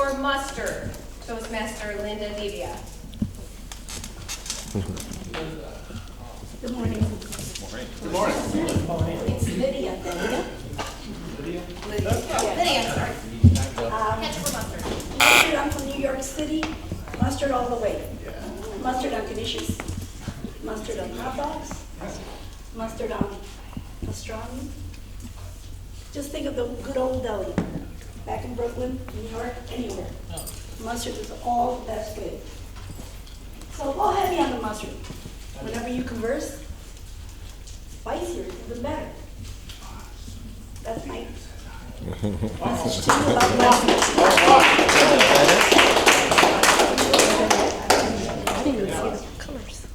for mustard? Toastmaster Linda Devia. Good morning. Good morning. It's Lydia. Lydia, sorry. Ketchup for mustard? Mustard, I'm from New York City. Mustard all the way. Mustard on delicious. Mustard on hot dogs. Mustard on pastrami. Just think of the good old deli. Back in Brooklyn, New York, anywhere. Mustard is all that's good. So go heavy on the mustard. Whenever you converse, spicier, even better. That's my message to you about mustard.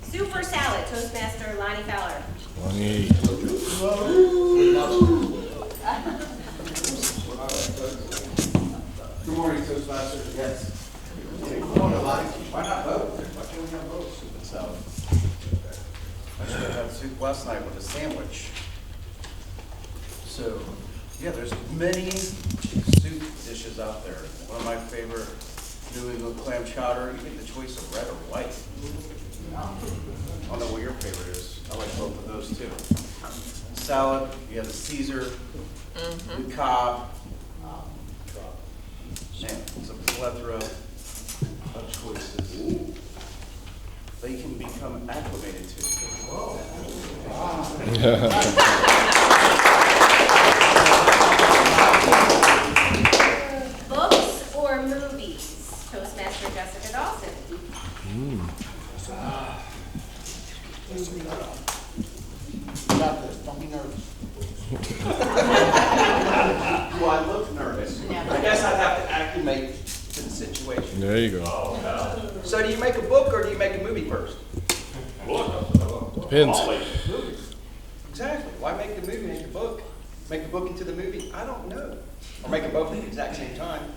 Soup or salad? Toastmaster Lonnie Fowler. Lonnie. Good morning, Toastmasters. Yes. Why not both? Why can't we have both soup and salad? I should have had soup last night with a sandwich. So, yeah, there's many soup dishes out there. One of my favorite, New England clam chowder. You get the choice of red or white. I don't know what your favorite is. I like both of those too. Salad, you have the Caesar, the Cobb. Man, it's a plethora of choices that you can become acclimated to. Books or movies? Toastmaster Jessica Dawson. Got this, don't be nervous. Do I look nervous? I guess I'd have to acclimate to the situation. There you go. So do you make a book or do you make a movie first? Depends. Exactly. Why make the movie, make the book? Make the book into the movie? I don't know. Or make them both at the exact same time.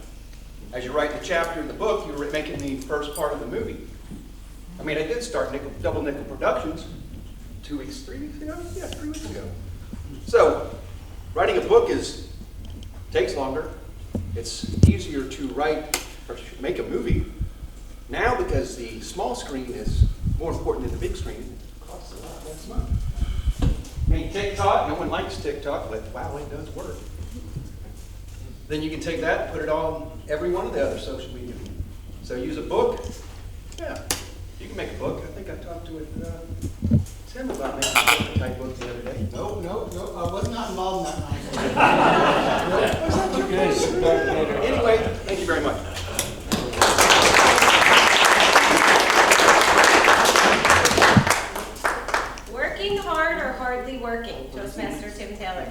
As you write the chapter in the book, you're making the first part of the movie. I mean, I did start Double Nickel Productions 3 weeks ago? Yeah, 3 weeks ago. So, writing a book takes longer. It's easier to write or make a movie now because the small screen is more important than the big screen. It costs a lot less money. I mean, TikTok, no one likes TikTok, but wow, it does work. Then you can take that and put it on every one of the other social media. So use a book. Yeah, you can make a book. I think I talked to Tim about making a book type book the other day. No, I was not involved in that one. Anyway, thank you very much. Working hard or hardly working? Toastmaster Tim Taylor.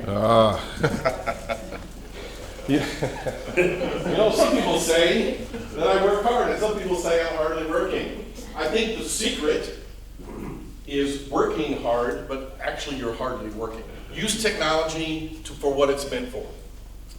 Yeah. You know, some people say that I work hard, and some people say I'm hardly working. I think the secret is working hard, but actually you're hardly working. Use technology for what it's meant for.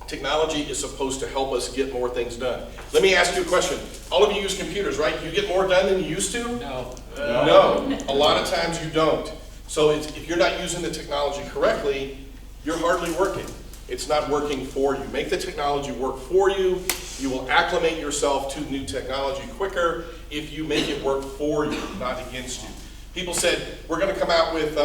Technology is supposed to help us get more things done. Let me ask you a question. All of you use computers, right? You get more done than you used to? No. No. A lot of times you don't. So if you're not using the technology correctly, you're hardly working. It's not working for you. Make the technology work for you. You will acclimate yourself to new technology quicker if you make it work for you, not against you. People said, we're going to come out with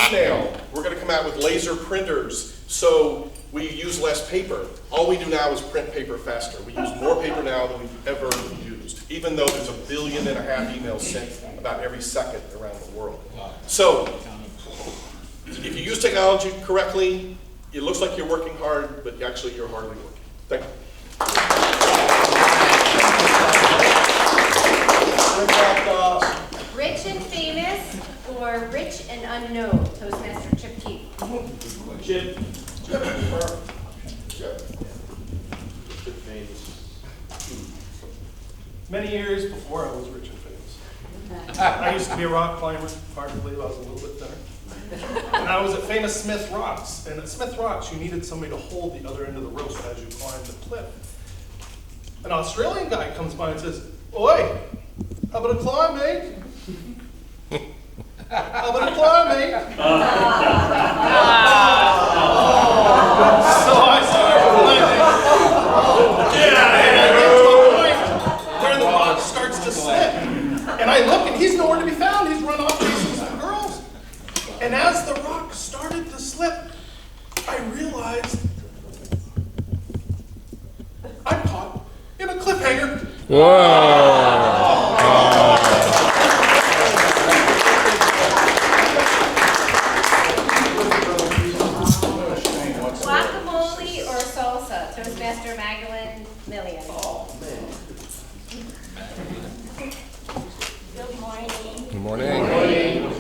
email. We're going to come out with laser printers, so we use less paper. All we do now is print paper faster. We use more paper now than we've ever used, even though there's 1.5 billion emails sent about every second around the world. So, if you use technology correctly, it looks like you're working hard, but actually you're hardly working. Thank you. Rich and famous or rich and unknown? Toastmaster Chip Keith. Chip. Many years before I was rich and famous. I used to be a rock climber. Hard to believe I was a little bit thinner. And I was at famous Smith Rocks. And at Smith Rocks, you needed somebody to hold the other end of the rope as you climbed the cliff. An Australian guy comes by and says, "Oi, how about a climb, mate? How about a climb, mate?" So I started climbing. Yeah, Guacamole or salsa? Toastmaster Magdalene Millian. Good morning. Good morning.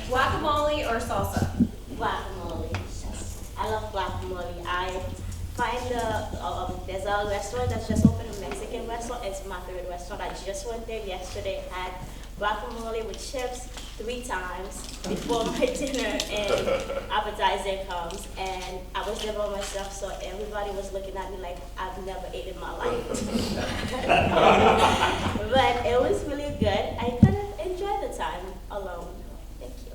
Guacamole or salsa? Guacamole. I love guacamole. I find there's a restaurant that's just opened, a Mexican restaurant. It's my favorite restaurant. I just went there yesterday, had guacamole with chips 3 times before my dinner and appetizer comes. And I was there by myself, so everybody was looking at me like I've never ate in my life. But it was really good. I kind of enjoyed the time alone. Thank you.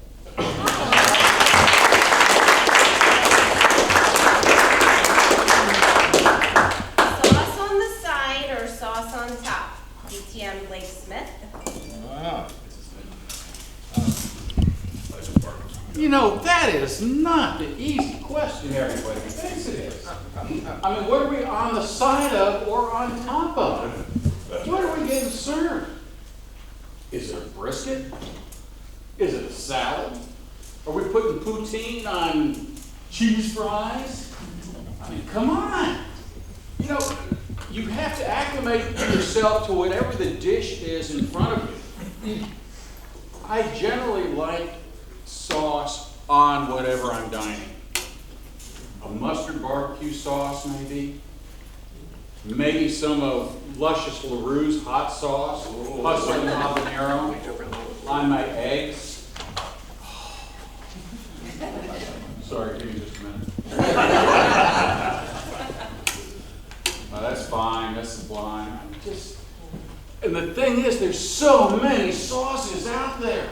Sauce on the side or sauce on top? DTM Blake Smith. You know, that is not the easy question everybody thinks it is. I mean, what are we on the side of or on top of? What are we getting served? Is it a brisket? Is it a salad? Are we putting poutine on cheese fries? I mean, come on. You know, you have to acclimate yourself to whatever the dish is in front of you. I generally like sauce on whatever I'm dining. A mustard barbecue sauce, maybe. Maybe some of Luscious LaRue's hot sauce, hustle and habanero on my eggs. Sorry, give me just a minute. No, that's fine, that's sublime. And the thing is, there's so many sauces out there.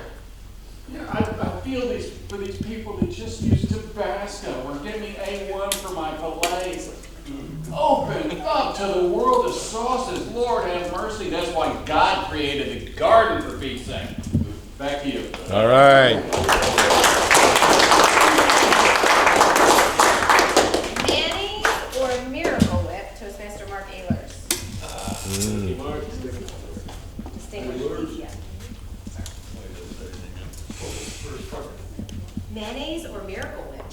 You know, I feel for these people that just use Tabasco or give me A1 for my fillets. Open up to the world of sauces. Lord have mercy. That's why God created the garden, for Pete's sake. Back to you. All right. Mayonnaise or Miracle Whip? Toastmaster Mark Ehlers. Distinguished media. Mayonnaise or Miracle Whip?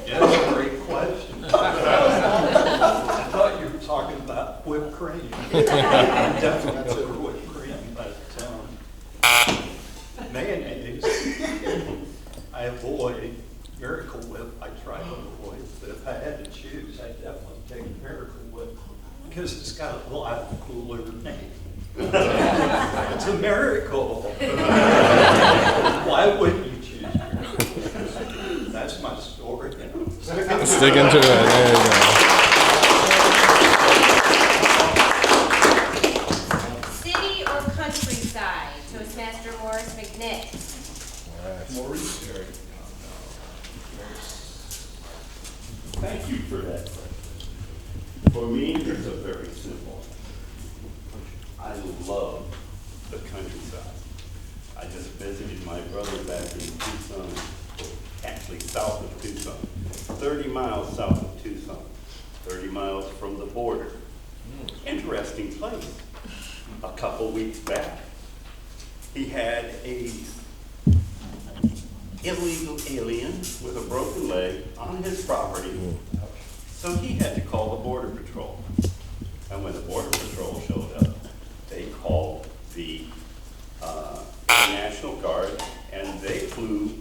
That's a great question. I thought you were talking about whipped cream. Definitely consider whipped cream, but mayonnaise, I avoid. Miracle Whip, I try to avoid. But if I had to choose, I'd definitely take Miracle Whip because it's got a lot cooler name. It's a miracle. Why wouldn't you choose Miracle? That's my story. Sticking to it. There you go. City or countryside? Toastmaster Morris McNitt. Maurice. Thank you for that question. For me, it's a very simple. I love the countryside. I just visited my brother back in Tucson, actually south of Tucson, 30 miles south of Tucson, 30 miles from the border. Interesting place. A couple weeks back, he had a illegal alien with a broken leg on his property. So he had to call the Border Patrol. And when the Border Patrol showed up, they called the National Guard and they flew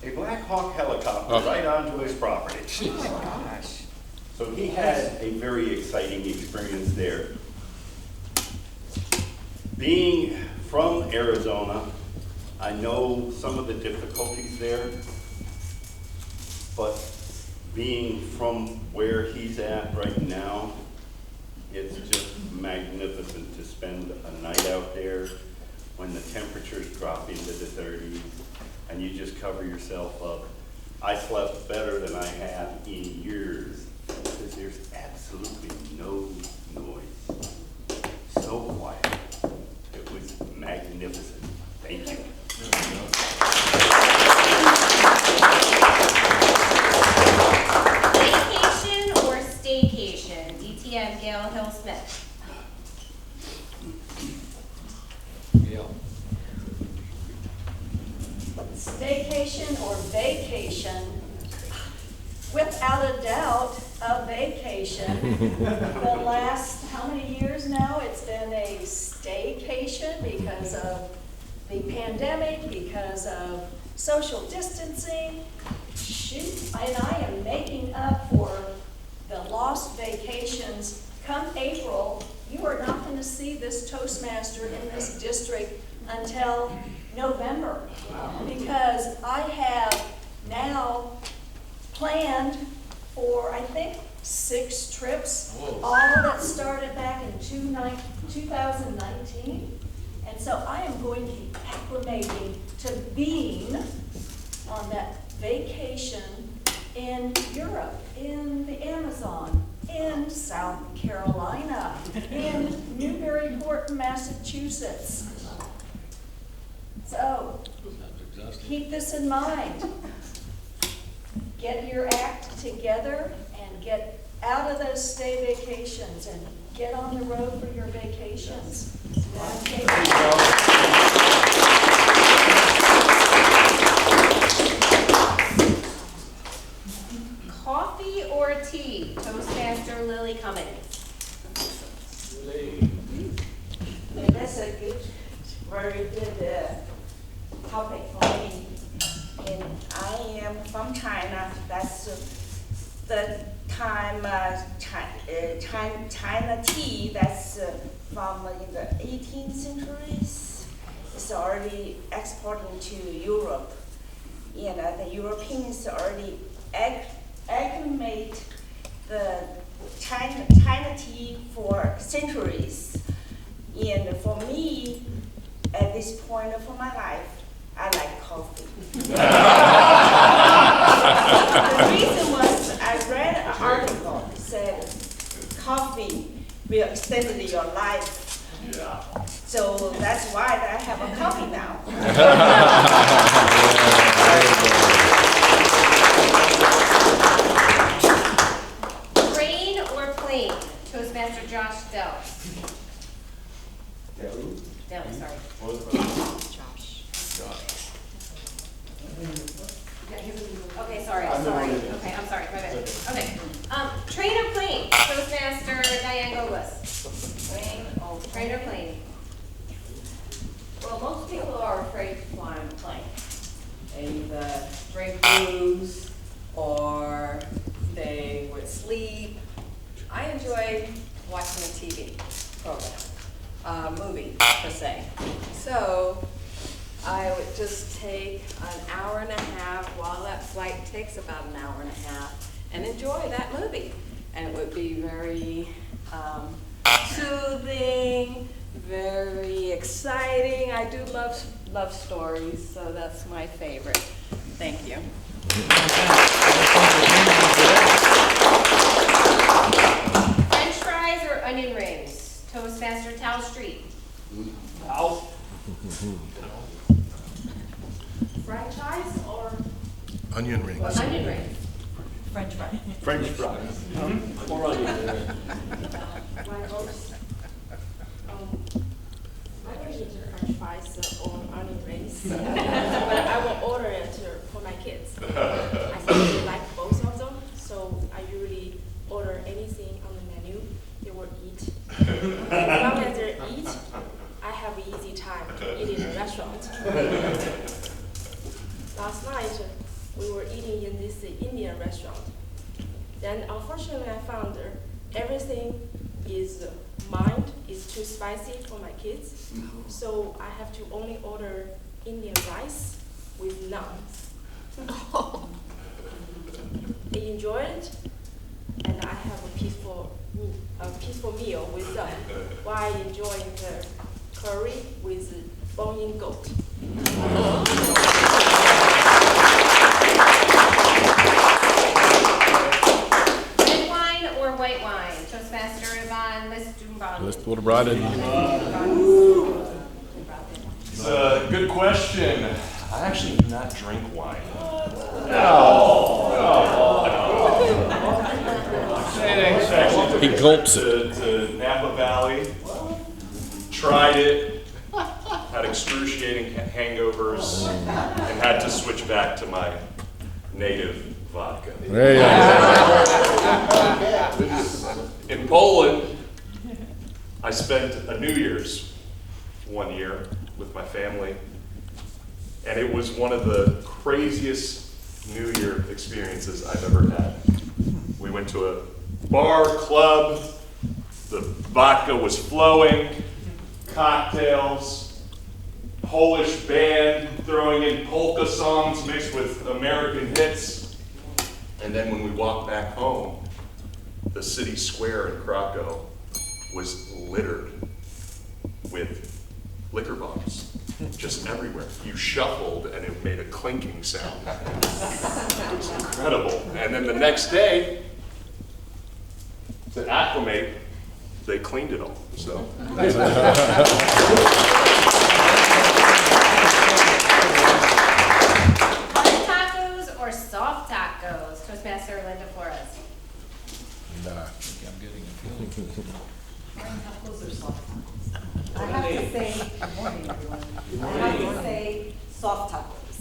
a Black Hawk helicopter right onto his property. So he had a very exciting experience there. Being from Arizona, I know some of the difficulties there, but being from where he's at right now, it's just magnificent to spend a night out there when the temperatures drop into the 30s and you just cover yourself up. I slept better than I have in years because there's absolutely no noise. So quiet. It was magnificent. Thank you. staycation or vacation, without a doubt, a vacation. The last, how many years now, it's been a staycation because of the pandemic, because of social distancing. Shoot, and I am making up for the lost vacations. Come April, you are not going to see this Toastmaster in this district until November. Because I have now planned for, I think, 6 trips, all that started back in 2019. And so I am going to be acclimating to being on that vacation in Europe, in the Amazon, in South Carolina, in Newburyport, Massachusetts. So keep this in mind. Get your act together and get out of those stay vacations and get on the road for your vacations. Okay. Coffee or tea? Toastmaster Lily Cummings. That's a good, very good topic for me. And I am from China. That's the time China tea. That's from in the 18th centuries. It's already exported to Europe, and the Europeans already acclimate the China tea for centuries. And for me, at this point of my life, I like coffee. The reason was I read an article that said coffee will extend your life. Yeah. So that's why I have a coffee now. Train or plane? Toastmaster Josh Dell. Dell, sorry. Okay, sorry. Okay, I'm sorry. My bad. Okay. Train or plane? Toastmaster Diane Gogos. Train or plane? Well, most people are afraid to fly on a plane. They either drink booze or they would sleep. I enjoy watching a TV program, movie per se. So I would just take an hour and a half while that flight takes about an hour and a half and enjoy that movie. And it would be very soothing, very exciting. I do love stories, so that's my favorite. Thank you. French fries or onion rings? Toastmaster Tal Street. Franchise or Onion rings. Onion rings. French fry? French fries. Or onion. I don't eat French fries or onion rings, but I will order it for my kids. I really like both of them, so I usually order anything on the menu they will eat. As long as they eat, I have an easy time eating in a restaurant. Last night, we were eating in this Indian restaurant. Then unfortunately I found everything is too spicy for my kids. So I have to only order Indian rice with naan. They enjoy it, and I have a peaceful meal with them while enjoying the curry with bone-in goat. Red wine or white wine? Toastmaster Yvonne Listumbrand. Listumbrand. It's a good question. I actually do not drink wine. He gulps it. To Napa Valley, tried it. I had excruciating hangovers, and had to switch back to my native vodka. There you go. In Poland, I spent a New Year's one year with my family, and it was one of the craziest New Year experiences I've ever had. We went to a bar, club, the vodka was flowing, cocktails, Polish band throwing in polka songs mixed with American hits. And then when we walked back home, the city square in Krakow was littered with liquor bottles, just everywhere. You shuffled and it made a clinking sound. It was incredible. And then the next day, to acclimate, they cleaned it all, so. Hard tacos or soft tacos? Toastmaster Linda Flores. Tacos or soft tacos? I have to say, good morning, everyone. I have to say soft tacos.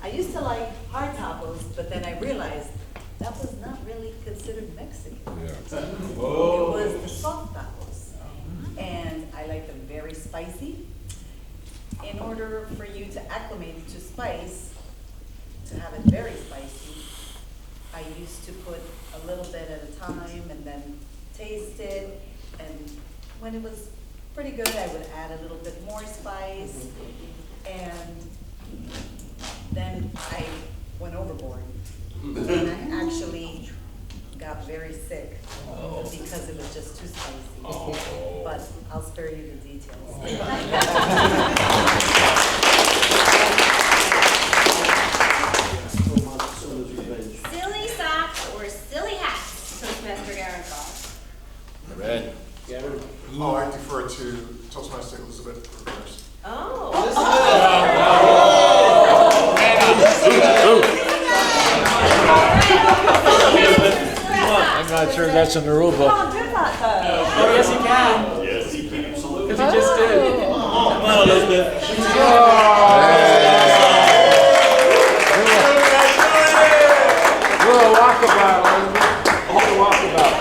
I used to like hard tacos, but then I realized that was not really considered Mexican. It was the soft tacos. And I like them very spicy. In order for you to acclimate to spice, to have it very spicy, I used to put a little bit at a time and then taste it. And when it was pretty good, I would add a little bit more spice. And then I went overboard. And I actually got very sick because it was just too spicy. But I'll spare you the details. Silly socks or silly hats? Toastmaster Garenthal. Red. Oh, I defer to Toastmaster Elizabeth first. Oh. I'm not sure that's in the rule book. Can't do that though. Oh, yes, he can. Yes, he can. Because he just did. Come on, Elizabeth. You're a walkabout, Elizabeth. You're a walkabout.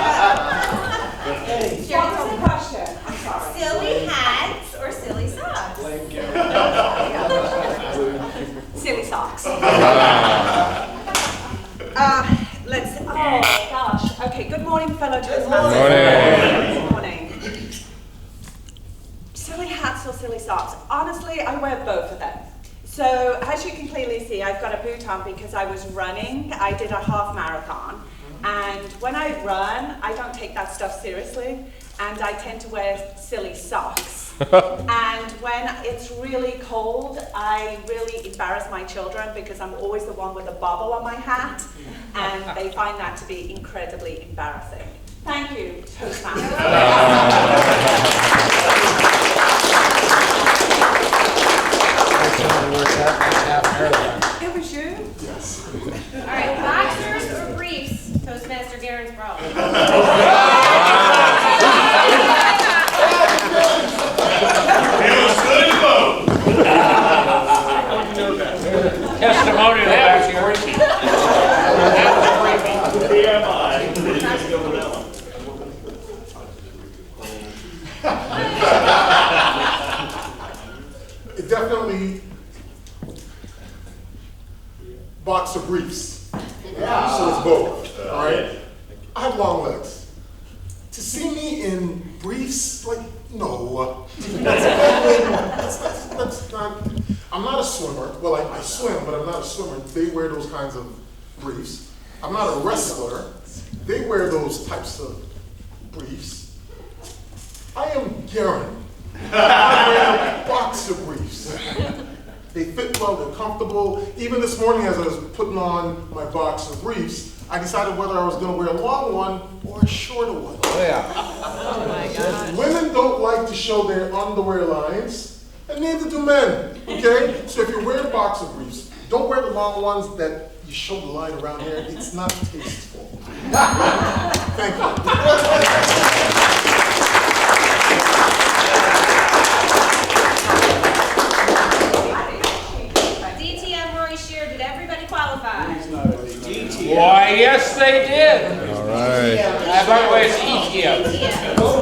What was the question? I'm sorry. Silly hats or silly socks? Silly socks. Let's see. Oh gosh. Okay. Good morning, fellow Toastmasters. Good morning. Silly hats or silly socks? Honestly, I wear both of them. So as you can clearly see, I've got a boot on because I was running. I did a half marathon. And when I run, I don't take that stuff seriously. And I tend to wear silly socks. And when it's really cold, I really embarrass my children because I'm always the one with a bobble on my hat. And they find that to be incredibly embarrassing. Thank you, Toastmasters. It was you? Yes. All right, boxers or briefs? Toastmaster Garen's problem. Testimonial back here. It definitely boxer briefs. Yeah. So it's both. All right. I have long legs. To see me in briefs, like, no. That's not. I'm not a swimmer. Well, I swim, but I'm not a swimmer. They wear those kinds of briefs. I'm not a wrestler. They wear those types of briefs. I am Garen. I wear boxer briefs. They fit well, they're comfortable. Even this morning as I was putting on my boxer briefs, I decided whether I was going to wear a long one or a shorter one. Oh, yeah. Oh my God. Women don't like to show their underwear lines, and neither do men, okay? So if you're wearing boxer briefs, don't wear the long ones that you show the line around here. It's not tasteful. Thank you. Yes, they did. All right. By the way, it's ETF.